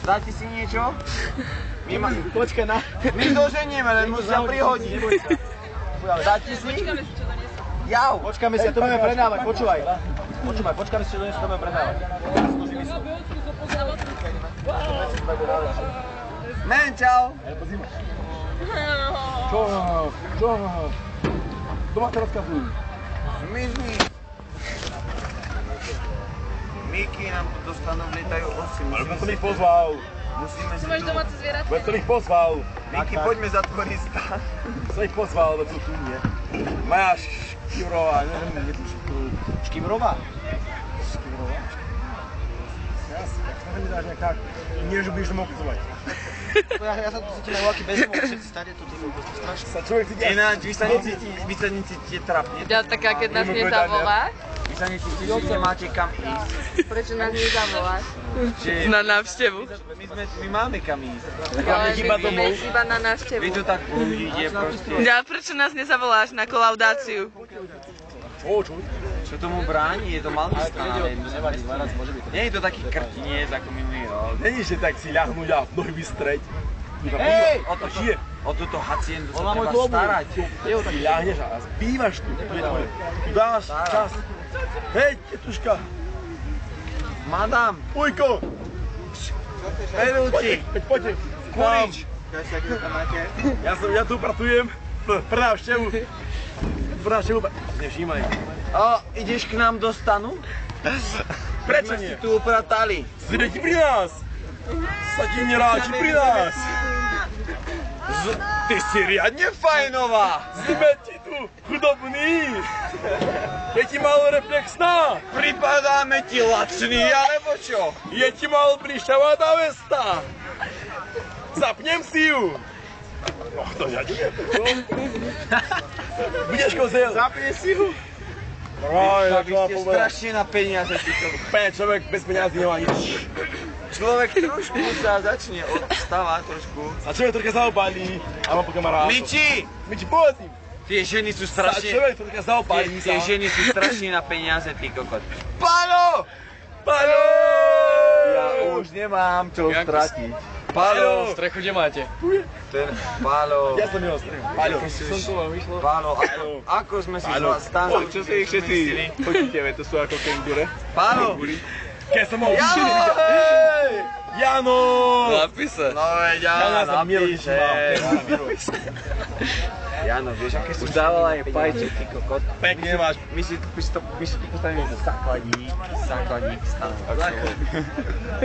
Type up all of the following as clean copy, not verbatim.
Dáte si niečo? Počkaj na... My doženieme, len musia prihodiť. Dáte si? Jau. Počkáme si, ja to budeme predávať, počúvaj. Počkáme si, čo to budeme predávať. Men, čau. Čo? Kto má teraz kapu? Zmizni. Miky nám tu dostanú, vlietajú osy. Ale som ich pozval. Musíme si Máš tu... domáce zvieratá? Veď som ich pozval. Miky, poďme zatvoriť stan. Som ich pozval, veď sú tu, nie? Maja Škivrová, neviem, Škivrová? Škivrová? Jasne, tak sa mi dáš nejak tak. Nie, že budeš domov kuzovať. Ja sa tu cítim aj voľaký bezdomov, všetci stade tu tým to strašne. Sa človek cíti... Ináč, vy sa necítite trapne. Ja taká, keď nás nezavoláš. Vy sa necítite, že nemáte kam ísť. Prečo nás nezavoláš? Že... Na návštevu. My máme kam ísť. Ale my ideme iba na návštevu. Vy to tak uvidíte proste. Ja, prečo nás nezavoláš na kolaudáciu? Čo tomu bráni? Je to malý stan. Nie je to taký krtiniec ako minulý rok. Není, že tak si ľahnúť a nohy vystreť. Hej! O túto haciendu sa treba starať. Ty ľahneš a zbývaš tu. Tu dáš čas. Hej, tetuška. Madam! Ujko! Vedúci! Poďte. Kurič! Ja tu pracujem pre návštevu. Nevšímaj. O, ideš k nám do stanu? Prečo My nie? si tu upratali. Zvedeti pri nás. Sa ti neráči pri nás. Ty si riadne fajnová! Sme ti tu chudobní. Je ti málo reflexná. Pripadáme ti lačný, alebo čo? Je ti málo blíšťavá tá vesta. Zapnem si ju. Och, to ďaďuje. Budeš kozel. Zapni si ju. Vy ste strašne na peniaze. Človek bez peniazy nemá nič. Človek trošku sa začne odstávať trošku. A človek troška zaopálí a má po kamarátov. Miči! Miči, poď. Tie ženy sú Človek strašne... troška zaopálí Tie sa. ženy sú strašne na peniaze, ty kokot. Pálo! Pálo! Ja už nemám čo stratiť. Pálo! Strechu kde máte? Ten Pálo. Ja som jeho strechu. Pálo. Pálo, ako sme si stanu Čo si ich všetci chodíte, to sú ako kengure. Pálo! Keď som ho Jano! Jano! Napísa. No veď Jano sa napíše. Jano, vieš, aké sú... Už dávala aj pajče, ty kokot. Pekne máš. My si tu postavíme základník stanu.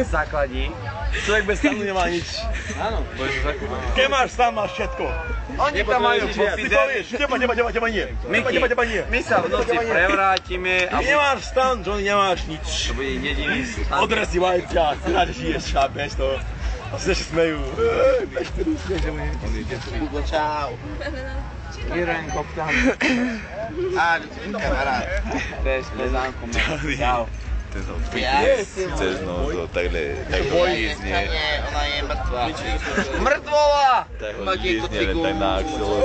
Základník. Človek bez stanu nemá nič. Áno. Keď máš stan, máš všetko. Oni tam majú Ty pocit, povieš, teba nie. Teba nie. my sa v noci prevrátime a Nemáš stan, Johnny, nemáš nič. to bude jediný stan. Odrez si vajcia, si rád, že žiješ, chápeš to. A si sa smejú. Čau. Jeden koptán. Á, kamarát. Bez bezánku. Čau. Chceš no to takhle lízne, Ona je mŕtva. Mŕtvola! tak ho lízne len tak na axilo.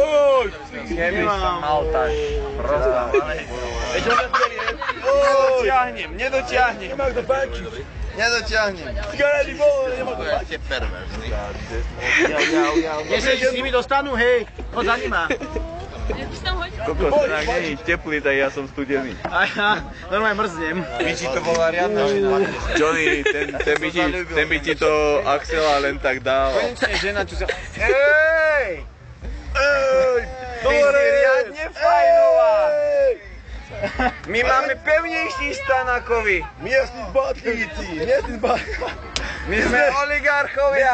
Keby som mal tak rozdávané. Nedotiahnem. Nemá kto páči. Nedotiahnem. Cigarety bolo, nemá kto páči. Ste perverzný. Neseď s nimi dostanú, hej. Poď za nima. Kokos, tak nie je teplý, tak ja som studený. Normálne mrznem. Miči to bola riadna žena. Johnny, ten by ti to Axela len tak dal. Konečne žena, čo sa... Ej! Ty si riadne fajnová. My máme pevnejší stan ako vy. Miestni zbatlíci. My sme oligarchovia.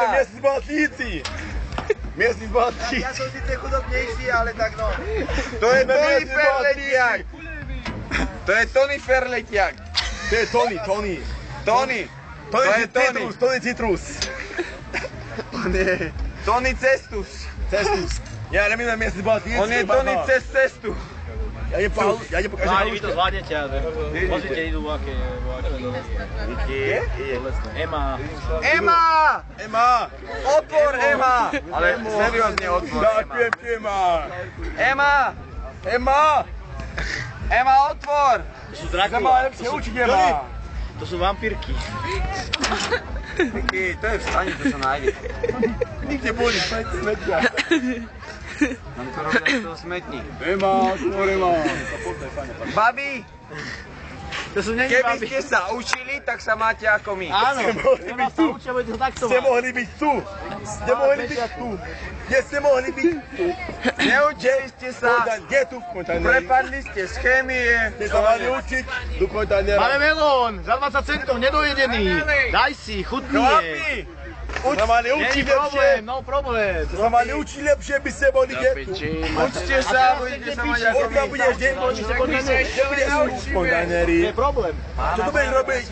Miestni zbatlíci. Ja som síce chudobnejší, ale tak no. To je Tony Ferletiak. To je Tony Ferletiak. To je Tony. Tony. To je Tony. Tony Citrus. Tony Cestus. Ja nemám miestni zbatlíci. On je Tony cez cestu. Ja nepokážem Vy to zvládnete, ale pozrite, idú aké... Ema! Otvor, Ema! Ale seriózne otvor, Ema. Ďakujem, Ema. Ema, otvor! To sú Dracula. Ema, lepšie učiť, Ema. To sú vampírky. Miky, to je v stane, to sa nájde. Nikde boli, smetia. Nám to robia z toho smetník. Nemá, nemá. Babi, To sú není keby babi. ste sa učili, tak sa máte ako my. Áno, treba sa učiť, aby to takto Ste mal. mohli byť tu. Ste mohli byť tu. Kde ste mohli byť tu? Neučili ste sa, Kde tu v kontajneri? prepadli ste z chémie. Ste sa mali učiť do Máme kontajnera. melón, za 20 centov, nedojedený. Daj si, chutný je. Chlapi! Sa mali učiť Není lepšie. problém, no problém. Sa mali učiť lepšie, by ste boli kde tu. Učte sa, budete sa mať ako Od my. tam budeš deň, kde budeš v kontajneri. Je problém. Čo tu budeš robiť?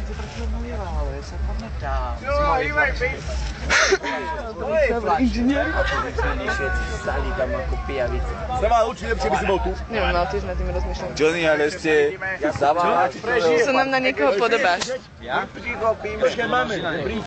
Sali tam ako pijavice. Sa mal učiť lepšie, by si bol tu. Neviem, ale tiež nad tým rozmýšľam. Johnny, ale ste zaváľači. Sa nám na niekoho podobáš. Ticho, píme. Počkaj, máme.